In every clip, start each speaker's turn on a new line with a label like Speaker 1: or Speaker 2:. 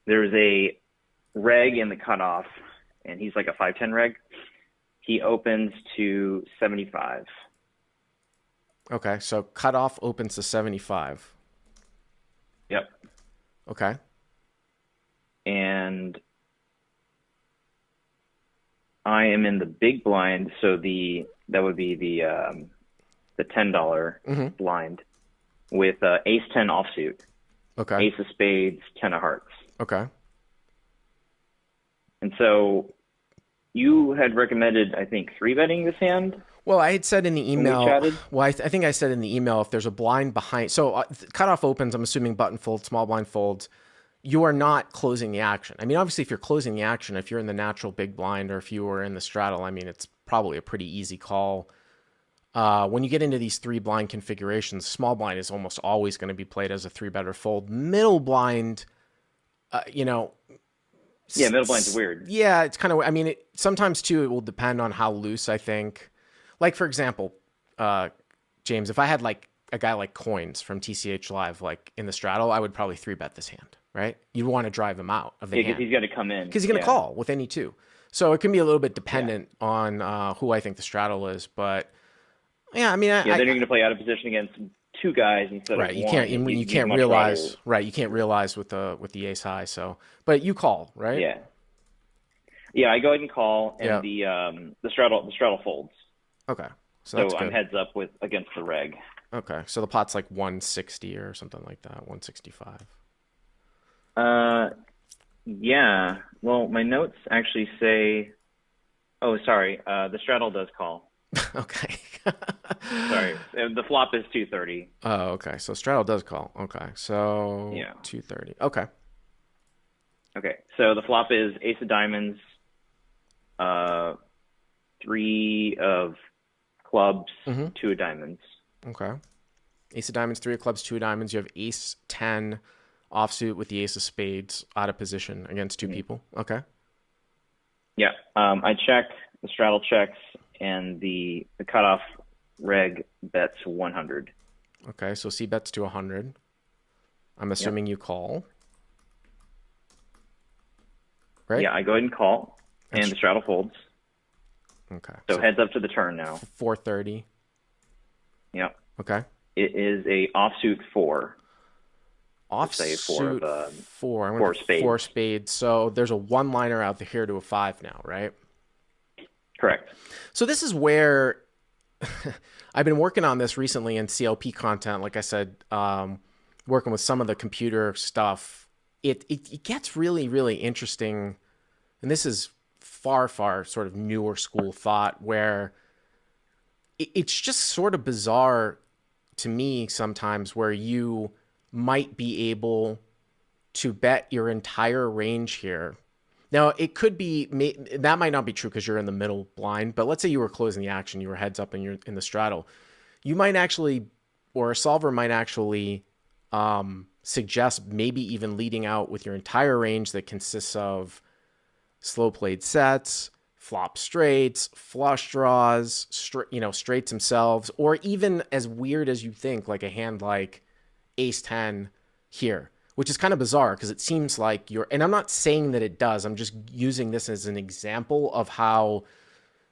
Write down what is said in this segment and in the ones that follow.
Speaker 1: There's a reg in the cutoff, and he's like a 510 reg. He opens to 75.
Speaker 2: Okay, so cutoff opens to 75.
Speaker 1: Yep.
Speaker 2: Okay.
Speaker 1: And I am in the big blind, so that would be the $10 blind with ace 10 offsuit,
Speaker 2: Okay.
Speaker 1: ace of spades, 10 of hearts.
Speaker 2: Okay.
Speaker 1: And so you had recommended, I think, three betting this hand
Speaker 2: Well, I had said in the
Speaker 1: when we
Speaker 2: email.
Speaker 1: chatted.
Speaker 2: Well, I think I said in the email if there's a blind behind. So cutoff opens. I'm assuming button folds, small blind folds. You are not closing the action. I mean, obviously, if you're closing the action, if you're in the natural big blind or if you were in the straddle, I mean, it's probably a pretty easy call. When you get into these three blind configurations, small blind is almost always going to be played as a three better fold. Middle blind, you know,
Speaker 1: Yeah, middle blind's weird.
Speaker 2: yeah, it's kind of. I mean, sometimes too, it will depend on how loose. I think, like for example, James, if I had like a guy like Coins from TCH Live, like in the straddle, I would probably three bet this hand, right? You'd want to drive him out of the
Speaker 1: Yeah,
Speaker 2: hand
Speaker 1: because he's going to come in.
Speaker 2: because he's going to call with any two. So it can be a little bit dependent on who I think the straddle is, but yeah, I mean,
Speaker 1: Yeah, then you're going to play out of position against two guys instead
Speaker 2: right.
Speaker 1: of
Speaker 2: You
Speaker 1: one.
Speaker 2: can't. You
Speaker 1: You'd
Speaker 2: can't
Speaker 1: much
Speaker 2: realize.
Speaker 1: rather-
Speaker 2: Right. You can't realize with the ace high. So, but you call, right?
Speaker 1: Yeah. Yeah, I go ahead and call, and
Speaker 2: Yeah.
Speaker 1: the straddle folds.
Speaker 2: Okay. So
Speaker 1: So
Speaker 2: that's
Speaker 1: I'm
Speaker 2: good.
Speaker 1: heads up with against the reg.
Speaker 2: Okay. So the pot's like 160 or something like that. 165.
Speaker 1: Yeah. Well, my notes actually say. Oh, sorry. The straddle does call.
Speaker 2: Okay.
Speaker 1: Sorry, the flop is 230.
Speaker 2: Oh, okay. So straddle does call. Okay. So
Speaker 1: Yeah.
Speaker 2: 230. Okay.
Speaker 1: Okay, so the flop is ace of diamonds, three of clubs, two of diamonds.
Speaker 2: Okay. Ace of diamonds, three of clubs, two of diamonds. You have ace 10 offsuit with the ace of spades out of position against two people. Okay.
Speaker 1: Yeah, I check, the straddle checks, and the cutoff reg bets 100.
Speaker 2: Okay. So C bets to 100. I'm assuming you call. Right?
Speaker 1: Yeah, I go ahead and call, and the straddle folds.
Speaker 2: Okay.
Speaker 1: So heads up to the turn now.
Speaker 2: 430.
Speaker 1: Yeah.
Speaker 2: Okay.
Speaker 1: It is a offsuit four. Say
Speaker 2: Offsuit four. I'm
Speaker 1: four
Speaker 2: gonna
Speaker 1: spades.
Speaker 2: Four spades. So there's a one liner out here to a five now, right?
Speaker 1: Correct.
Speaker 2: So this is where I've been working on this recently in CLP content. Like I said, working with some of the computer stuff. It gets really, really interesting. And this is far, far sort of newer school thought where it's just sort of bizarre to me sometimes where you might be able to bet your entire range here. Now, it could be, that might not be true because you're in the middle blind, but let's say you were closing the action, you were heads up and you're in the straddle. You might actually, or a solver might actually suggest maybe even leading out with your entire range that consists of slow played sets, flop straights, flush draws, straights themselves, or even as weird as you think, like a hand like ace 10 here, which is kind of bizarre because it seems like and I'm not saying that it does, I'm just using this as an example of how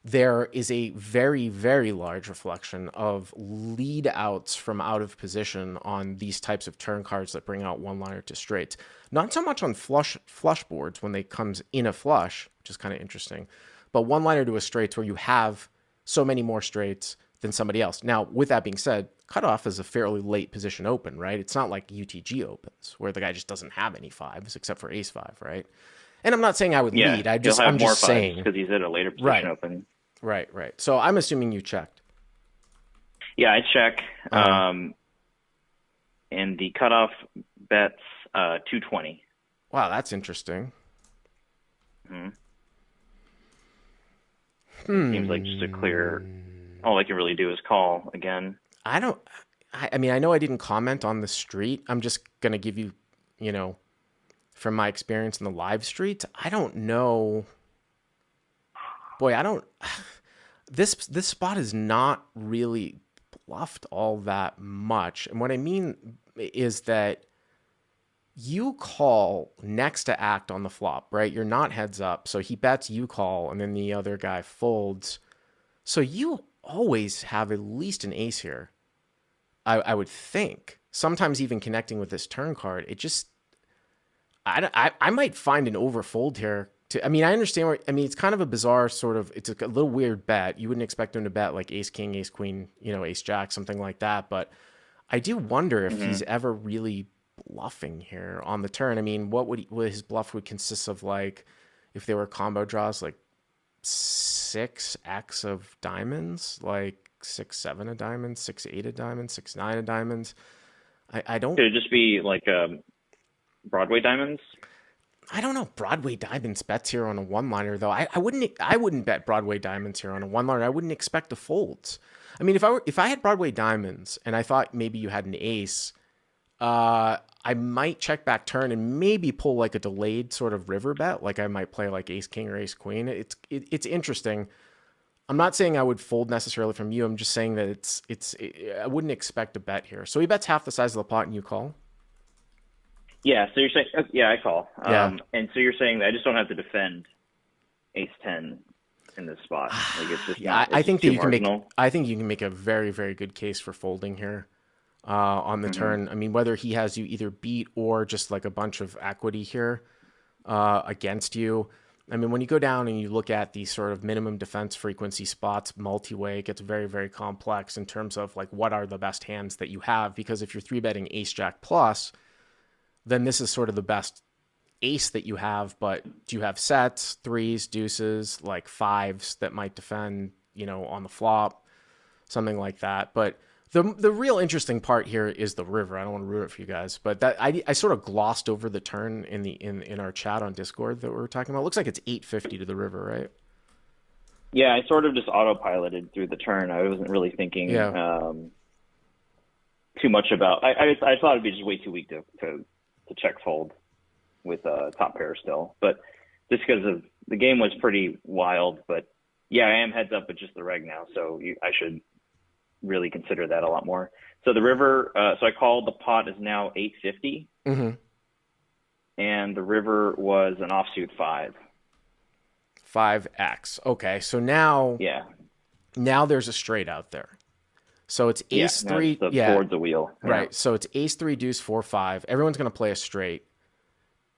Speaker 2: there is a very, very large reflection of lead outs from out of position on these types of turn cards that bring out one liner to straights. Not so much on flush boards when they comes in a flush, which is kind of interesting, but one liner to a straights where you have so many more straights than somebody else. Now, with that being said, cutoff is a fairly late position open, right? It's not like UTG opens where the guy just doesn't have any fives except for ace five, right? And I'm not saying I would lead. I'm just saying
Speaker 1: because he's at a later position open.
Speaker 2: Right. So I'm assuming you checked.
Speaker 1: Yeah, I check. And the cutoff bets 220.
Speaker 2: Wow, that's interesting.
Speaker 1: Seems like just a clear. All I can really do is call again.
Speaker 2: I mean, I know I didn't comment on the street. I'm just gonna give you, from my experience in the live street. I don't know. Boy, this spot is not really bluffed all that much. And what I mean is that you call next to act on the flop, right? You're not heads up. So he bets, you call, and then the other guy folds. So you always have at least an ace here, I would think. Sometimes even connecting with this turn card, it just, I might find an overfold here. I mean, I understand it's kind of a bizarre sort of, it's a little weird bet. You wouldn't expect him to bet like ace, king, ace, queen, ace, jack, something like that. But I do wonder if he's ever really bluffing here on the turn. I mean, what his bluff would consist of, like, if there were combo draws, like 6x of diamonds, like 6-7 of diamonds, 6-8 of diamonds, 6-9 of diamonds. I don't.
Speaker 1: Could it just be like Broadway diamonds?
Speaker 2: I don't know. Broadway diamonds bets here on a one-liner, though. I wouldn't bet Broadway diamonds here on a one-liner. I wouldn't expect the folds. I mean, if I had Broadway diamonds and I thought maybe you had an ace, I might check back turn and maybe pull like a delayed sort of river bet. Like I might play like ace king or ace queen. It's interesting. I'm not saying I would fold necessarily from you. I'm just saying that I wouldn't expect a bet here. So he bets half the size of the pot and you call.
Speaker 1: Yeah, so you're saying, I call.
Speaker 2: Yeah.
Speaker 1: And so you're saying that I just don't have to defend ace-10 in this spot. Like it's just not,
Speaker 2: I think that you can make a very, very good case for folding here on the turn. I mean, whether he has you either beat or just like a bunch of equity here against you. I mean, when you go down and you look at the sort of minimum defense frequency spots multi-way, it gets very, very complex in terms of like what are the best hands that you have. Because if you're 3-betting ace-jack plus, then this is sort of the best ace that you have. But do you have sets, threes, deuces, like fives that might defend, on the flop, something like that. But the real interesting part here is the river. I don't want to ruin it for you guys, but that I sort of glossed over the turn in our chat on Discord that we were talking about. It looks like it's 850 to the river, right?
Speaker 1: Yeah, I sort of just autopiloted through the turn. I wasn't really thinking too much about. I thought it'd be just way too weak to check fold with top pair still, but just because of the game was pretty wild. But yeah, I am heads up with just the reg now, so I should really consider that a lot more. So the river, so I called, the pot is now 850, and the river was an offsuit
Speaker 2: 5x. Okay, so now there's a straight out there. So it's ace 3.
Speaker 1: Board's a wheel.
Speaker 2: Right. So it's ace 3, deuce 4, 5. Everyone's going to play a straight.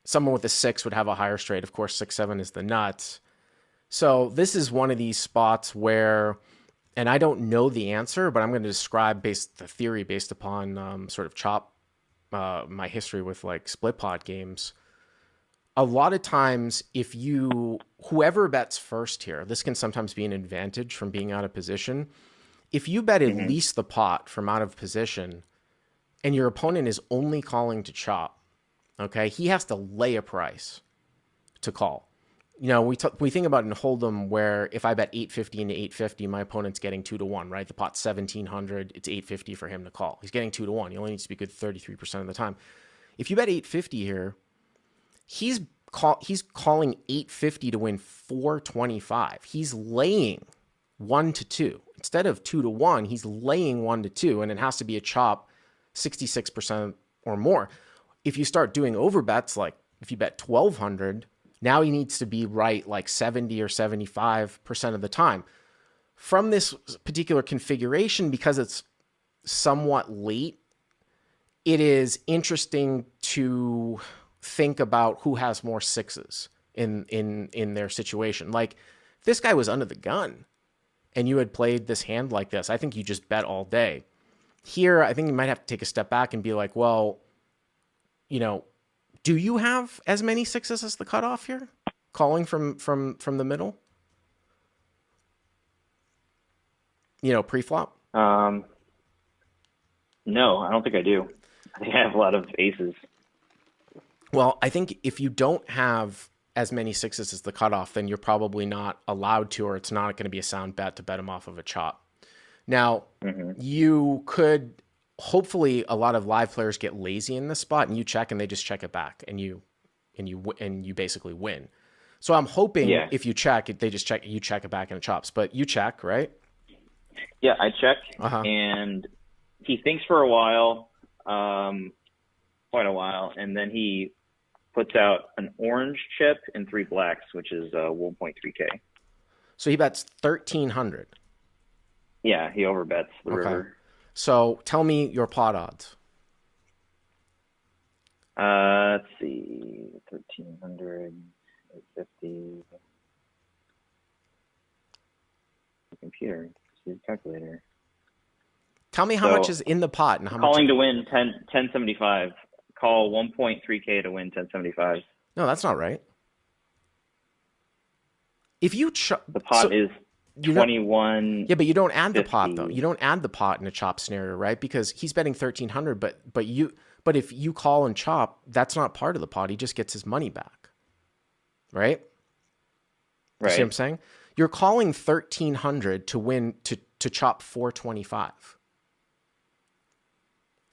Speaker 2: Someone with a 6 would have a higher straight. Of course, 6-7 is the nuts. So this is one of these spots where, and I don't know the answer, but I'm going to describe the theory based upon sort of chop my history with like split pot games. A lot of times, whoever bets first here, this can sometimes be an advantage from being out of position. If you bet at least the pot from out of position and your opponent is only calling to chop, okay, he has to lay a price to call. We think about in Hold'em where if I bet 850 into 850, my opponent's getting 2-1, right? The pot's 1700, it's 850 for him to call. He's getting 2-1. He only needs to be good 33% of the time. If you bet 850 here, he's calling 850 to win 425. He's laying 1-2. Instead of 2-1, he's laying 1-2, and it has to be a chop 66% or more. If you start doing overbets, like if you bet 1200, now he needs to be right like 70 or 75% of the time. From this particular configuration, because it's somewhat late, it is interesting to think about who has more sixes in their situation. Like if this guy was under the gun and you had played this hand like this, I think you just bet all day. Here, I think you might have to take a step back and be like, well, do you have as many sixes as the cutoff here? Calling from the middle? Pre-flop?
Speaker 1: No, I don't think I do. I think I have a lot of aces.
Speaker 2: Well, I think if you don't have as many sixes as the cutoff, then you're probably not allowed to, or it's not going to be a sound bet to bet him off of a chop. Now, you could, hopefully a lot of live players get lazy in this spot and you check and they just check it back and you basically win. So I'm hoping if you check it, you check it back and it chops, but you check, right?
Speaker 1: Yeah, I check and he thinks for a while. quite a while, and then he puts out an orange chip and 3 blacks, which is 1.3K.
Speaker 2: So he bets 1,300.
Speaker 1: Yeah, he overbets the river.
Speaker 2: So tell me your pot odds.
Speaker 1: Let's see, 1,300, 850. Computer, see the calculator.
Speaker 2: Tell me how much is in the pot and how
Speaker 1: calling
Speaker 2: much.
Speaker 1: To win 1075. Call 1.3K to win 1075.
Speaker 2: No, that's not right. If you
Speaker 1: the pot is 21.
Speaker 2: Yeah, but you don't add the pot though. You don't add the pot in a chop scenario, right? Because he's betting 1,300, but if you call and chop, that's not part of the pot. He just gets his money back, right? You see what I'm saying? You're calling 1,300 to win to chop 425.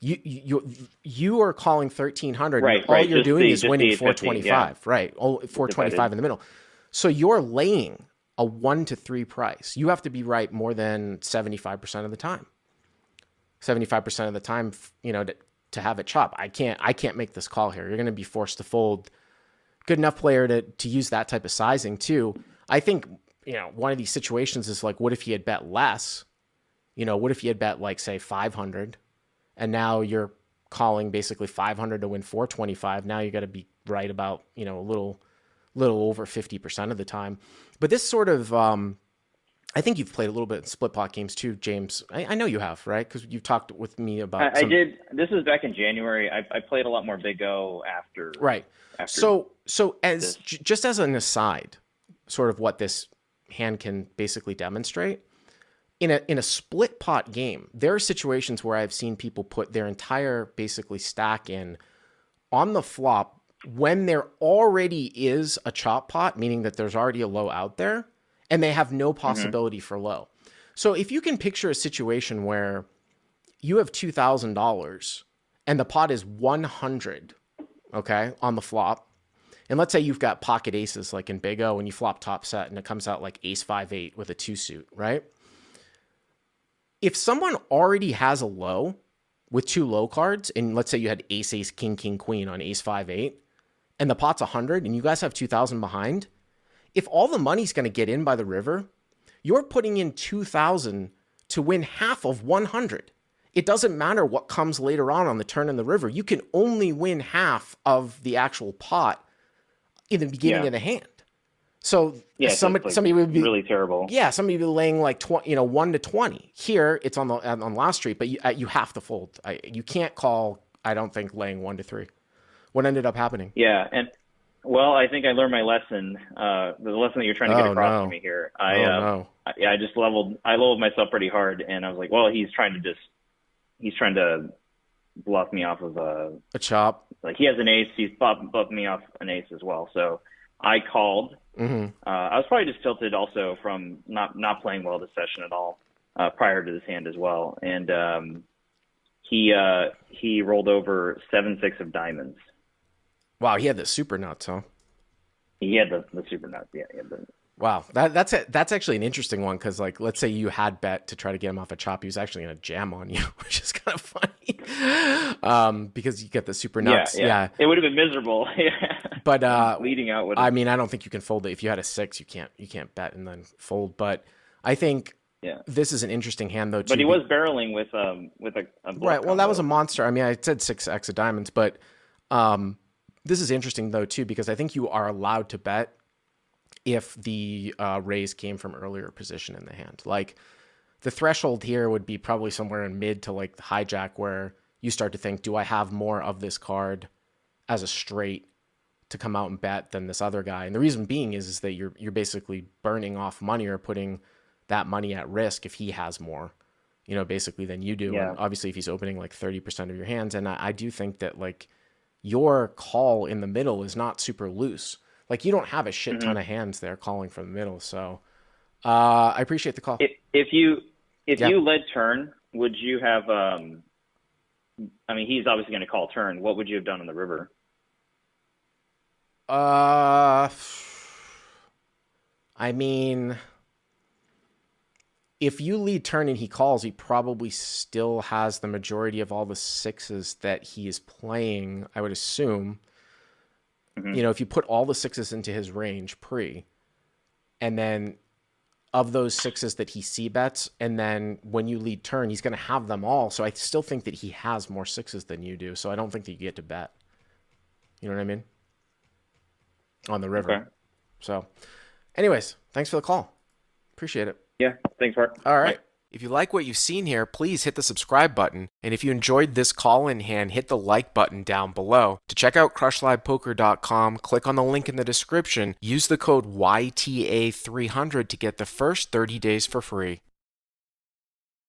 Speaker 2: You are calling 1,300.
Speaker 1: Right.
Speaker 2: All you're doing is winning 425. Yeah. Right. 425 in the middle. So you're laying a 1 to 3 price. You have to be right more than 75% of the time. 75% of the time, to have it chop. I can't make this call here. You're going to be forced to fold. Good enough player to use that type of sizing too. I think, one of these situations is like, what if he had bet less? What if he had bet like, say, 500, and now you're calling basically 500 to win 425. Now you got to be right about, a little over 50% of the time. But this sort of, I think you've played a little bit in split pot games too, James. I know you have, right? Because you've talked with me about.
Speaker 1: I did. This was back in January. I played a lot more Big O after.
Speaker 2: Right. So as just as an aside, sort of what this hand can basically demonstrate. In a split pot game, there are situations where I've seen people put their entire basically stack in on the flop when there already is a chop pot, meaning that there's already a low out there, and they have no possibility for low. So if you can picture a situation where you have $2,000 and the pot is 100, okay, on the flop, and let's say you've got pocket aces like in Big O and you flop top set and it comes out like ace 5-8 with a 2 suit, right? If someone already has a low with 2 low cards, and let's say you had ace, ace, king, king, queen on ace 5-8, and the pot's 100, and you guys have 2,000 behind, if all the money's going to get in by the river, you're putting in 2,000 to win half of 100. It doesn't matter what comes later on the turn in the river. You can only win half of the actual pot in the beginning of the hand. So somebody would be
Speaker 1: really terrible.
Speaker 2: Yeah, somebody would be laying like 1 to 20. Here it's on last street, but you have to fold. You can't call. I don't think laying 1 to 3. What ended up happening?
Speaker 1: Yeah, and I think I learned my lesson. The lesson that you're trying to get across to me here. I leveled myself pretty hard, and I was like, well, he's trying to bluff me off of
Speaker 2: a chop.
Speaker 1: Like he has an ace, he's bluffed me off an ace as well. So I called. I was probably just tilted also from not playing well this session at all prior to this hand as well. And he rolled over 7-6 of diamonds.
Speaker 2: Wow, he had the super nuts, huh?
Speaker 1: He had the super nuts, yeah.
Speaker 2: Wow, that's actually an interesting one because, like, let's say you had bet to try to get him off a chop, he was actually going to jam on you, which is kind of funny because you get the super nuts. Yeah.
Speaker 1: It would have been miserable.
Speaker 2: But
Speaker 1: leading out.
Speaker 2: I mean, I don't think you can fold it if you had a 6. You can't bet and then fold. But I think this is an interesting hand though. Too.
Speaker 1: But he was barreling with a
Speaker 2: right. Well, that was a monster. I mean, I said 6x of diamonds, but this is interesting though too because I think you are allowed to bet if the raise came from earlier position in the hand. Like the threshold here would be probably somewhere in mid to like the hijack where you start to think, do I have more of this card as a straight to come out and bet than this other guy? And the reason being is that you're basically burning off money or putting that money at risk if he has more, basically than you do.
Speaker 1: Yeah.
Speaker 2: And obviously if he's opening like 30% of your hands. And I do think that like your call in the middle is not super loose. Like you don't have a shit ton of hands there calling from the middle. So I appreciate the call.
Speaker 1: If you led turn, would you have, I mean, he's obviously going to call turn. What would you have done on the river?
Speaker 2: I mean, if you lead turn and he calls, he probably still has the majority of all the sixes that he is playing, I would assume.
Speaker 1: Mm-hmm.
Speaker 2: If you put all the sixes into his range pre, and then of those sixes that he c-bets, and then when you lead turn, he's going to have them all. So I still think that he has more sixes than you do. So I don't think that you get to bet. You know what I mean? On the river.
Speaker 1: Okay.
Speaker 2: So anyways, thanks for the call. Appreciate it.
Speaker 1: Yeah. Thanks, Bart.
Speaker 2: All right. Bye. If you like what you've seen here, please hit the subscribe button. And if you enjoyed this call-in hand, hit the like button down below. To check out crushlivepoker.com, click on the link in the description. Use the code YTA300 to get the first 30 days for free.